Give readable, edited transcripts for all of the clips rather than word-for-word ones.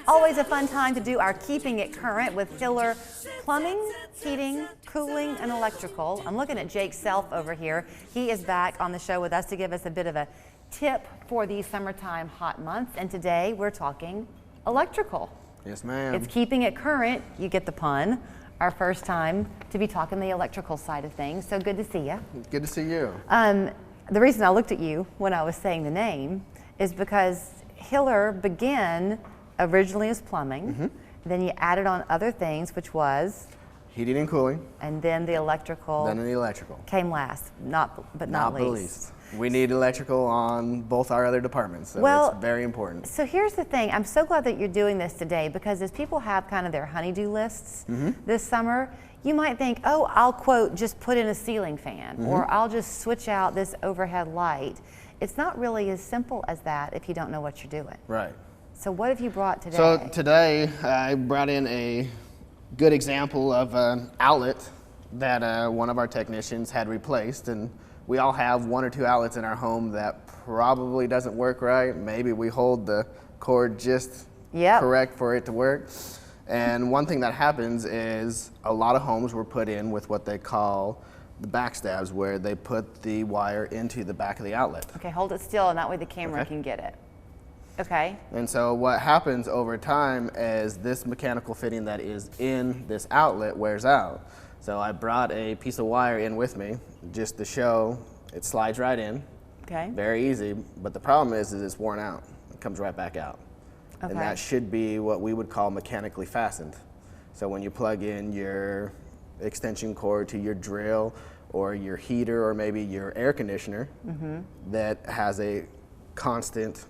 Always a fun time to do our Keeping It Current with Hiller Plumbing, Heating, Cooling, and Electrical. I'm looking at Jake Self over here. He is back on the show with us to give us a bit of a tip for these summertime hot months. And today we're talking electrical. Yes, ma'am. It's Keeping It Current. You get the pun. Our first time to be talking the electrical side of things. So good to see you. Good to see you. The reason I looked at you when I was saying the name is because Hiller began originally as plumbing, then you added on other things, which was heating and cooling, and then the electrical. Then the electrical Came last, not least. We need electrical on both our other departments, so it's very important. So here's the thing, I'm so glad that you're doing this today, because as people have kind of their honey-do lists this summer, you might think, oh, I'll quote, just put in a ceiling fan, or I'll just switch out this overhead light. It's not really as simple as that if you don't know what you're doing. Right. So what have you brought today? So today I brought in a good example of an outlet that one of our technicians had replaced, and we all have one or two outlets in our home that probably doesn't work right. Maybe we hold the cord just correct for it to work. And one thing that happens is a lot of homes were put in with what they call the backstabs, where they put the wire into the back of the outlet. Okay, hold it still, and that way the camera can get it. Okay. And so what happens over time is this mechanical fitting that is in this outlet wears out. So I brought a piece of wire in with me just to show it slides right in. Okay. Very easy, but the problem is it's worn out. It comes right back out. Okay. And that should be what we would call mechanically fastened. So when you plug in your extension cord to your drill or your heater or maybe your air conditioner that has a constant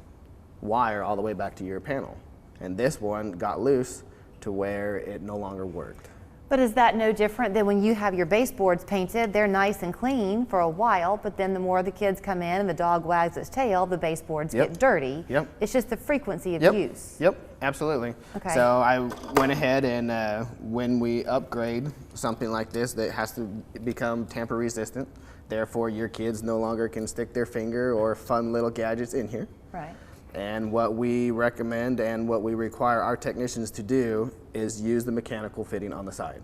wire all the way back to your panel. And this one got loose to where it no longer worked. But is that no different than when you have your baseboards painted? They're nice and clean for a while, but then the more the kids come in and the dog wags its tail, the baseboards get dirty. Yep. It's just the frequency of use. Yep, absolutely. Okay. So I went ahead and when we upgrade something like this that has to become tamper resistant, therefore your kids no longer can stick their finger or fun little gadgets in here. Right. And what we recommend and what we require our technicians to do is use the mechanical fitting on the side.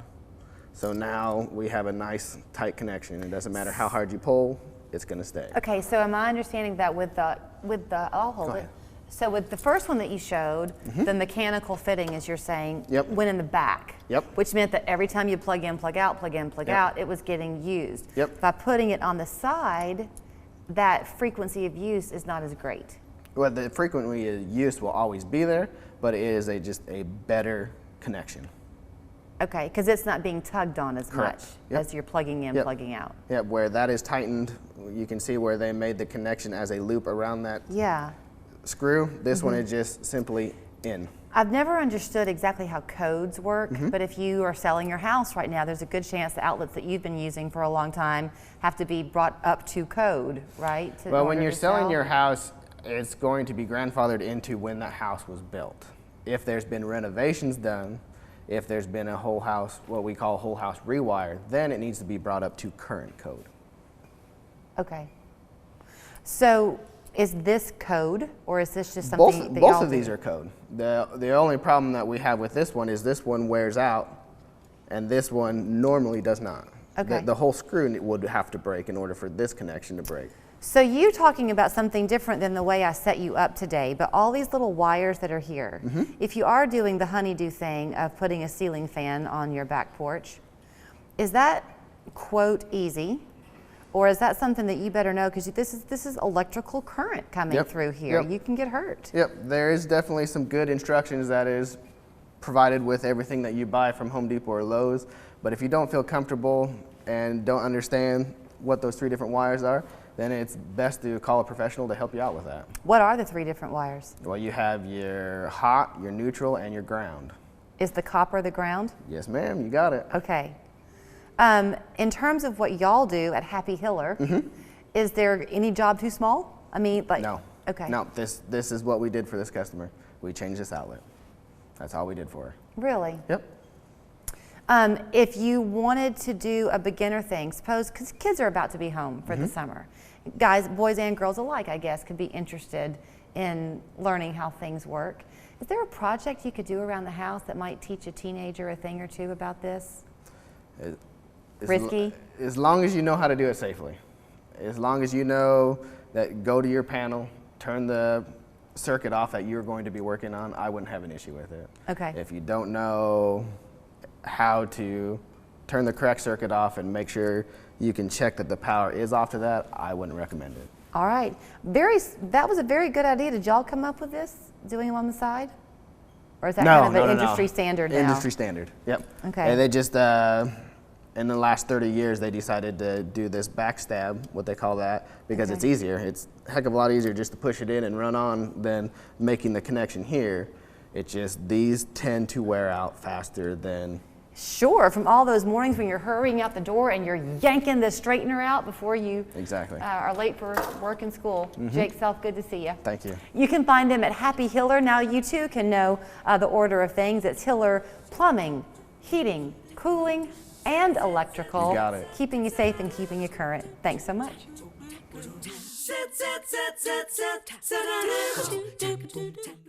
So now we have a nice tight connection. It doesn't matter how hard you pull, it's going to stay. Okay, so am I understanding that with the I'll hold it. So with the first one that you showed, the mechanical fitting, as you're saying, went in the back. Yep. Which meant that every time you plug in, plug out, plug in, plug out, it was getting used. Yep. By putting it on the side, that frequency of use is not as great. Well, the frequency of use will always be there, but it is just a better connection. Okay, because it's not being tugged on as much as you're plugging in, plugging out. Yeah, where that is tightened, you can see where they made the connection as a loop around that screw. This one is just simply in. I've never understood exactly how codes work, but if you are selling your house right now, there's a good chance the outlets that you've been using for a long time have to be brought up to code, right? Well, when you're selling your house, it's going to be grandfathered into when that house was built. If there's been renovations done, if there's been a whole house, what we call whole house rewire, then it needs to be brought up to current code. Okay. So is this code, or is this just something both of these are code. The only problem that we have with this one is this one wears out, and this one normally does not. Okay. The whole screw would have to break in order for this connection to break. So you're talking about something different than the way I set you up today, but all these little wires that are here, if you are doing the honeydew thing of putting a ceiling fan on your back porch, is that, quote, easy? Or is that something that you better know, because this is electrical current coming through here. You can get hurt. Yep, there is definitely some good instructions that is provided with everything that you buy from Home Depot or Lowe's, but if you don't feel comfortable and don't understand what those three different wires are, then it's best to call a professional to help you out with that. What are the three different wires? Well, you have your hot, your neutral, and your ground. Is the copper the ground? Yes, ma'am, you got it. Okay. In terms of what y'all do at Happy Hiller, is there any job too small? I mean, like, no. Okay. No, this is what we did for this customer. We changed this outlet. That's all we did for her. Really? Yep. If you wanted to do a beginner thing, suppose, because kids are about to be home for the summer. Guys, boys and girls alike, I guess, could be interested in learning how things work. Is there a project you could do around the house that might teach a teenager a thing or two about this? Risky? As long as you know how to do it safely. As long as you know that go to your panel, turn the circuit off that you're going to be working on, I wouldn't have an issue with it. Okay. If you don't know how to turn the correct circuit off and make sure you can check that the power is off to that, I wouldn't recommend it. All right. That was a very good idea. Did y'all come up with this, doing them on the side? Or is that kind of an industry standard now? Industry standard, yep. Okay. And they just, in the last 30 years, they decided to do this backstab, what they call that, because it's easier. It's a heck of a lot easier just to push it in and run on than making the connection here. It's just these tend to wear out faster than... Sure, from all those mornings when you're hurrying out the door and you're yanking the straightener out before you are late for work and school. Jake Self, good to see you. Thank you. You can find them at Happy Hiller. Now you too can know the order of things. It's Hiller Plumbing, Heating, Cooling, and Electrical. You got it. Keeping you safe and keeping you current. Thanks so much.